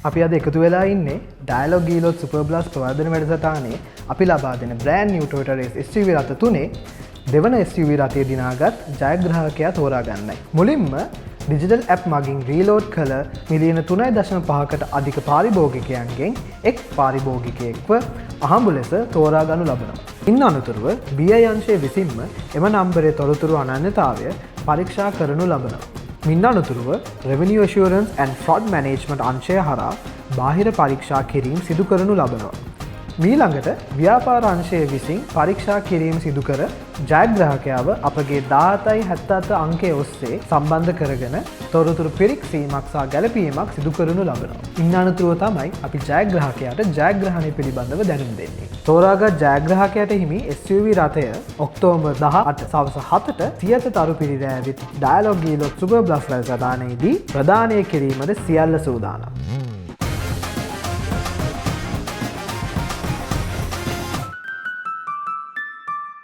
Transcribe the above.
අපි අද එකතු වෙලා ඉන්නේ ඩයලොග් ගීලොත් සුපර් බ්ලාස්ට් ප්‍රවර්ධන වැඩසටහනේ අපි ලබා දෙන brand New Toyota Race SUV රථ තුනේ දෙවන SUV රථය දිනාගත් ජයග්‍රාහකයා තෝරාගන්නයි. මුලින්ම ඩිජිටල් ඇප් මගින් රීලෝඩ් කළ මිලියන 3.5කට අධික පාරිභෝගිකයන්ගෙන් එක් පාරිභෝගිකයෙක්ව අහඹු ලෙස තෝරා ගනු ලබනවා. ඉන් අනතුරුව BI අංශය විසින්ම එම නම්බරේ තොරතුරු අනන්‍යතාවය පරීක්ෂා කරනු ලබනවා. මින් අනතුරුව Revenue Assurance and Fraud Management අංශය හරහා බාහිර පරීක්ෂා කිරීම සිදු කරනු ලබනවා. මීළඟට ව්‍යාපාර අංශය විසින් පරීක්ෂා කිරීම සිදු කර ජයග්‍රාහකයාව අපගේ 1777 අංකය ඔස්සේ සම්බන්ධ කරගෙන තොරතුරු පිරික්සීමක් සහ ගැළපීමක් සිදු කරනු ලබනවා. ඉන් අනතුරුව තමයි අපි ජයග්‍රාහකයාට ජයග්‍රහණය පිළිබඳව දැනුම් දෙන්නේ. තෝරාගත් ජයග්‍රාහකයාට හිමි SUV රථය ඔක්තෝබර් 18 සවස 7ට සියත තරු පිරිරෑවිත් ඩයලොග් ගීලොත් සුපර් බ්ලාස්ට් වැඩසටහනේදී ප්‍රදානය කිරීමද සියල්ල සූදානම්.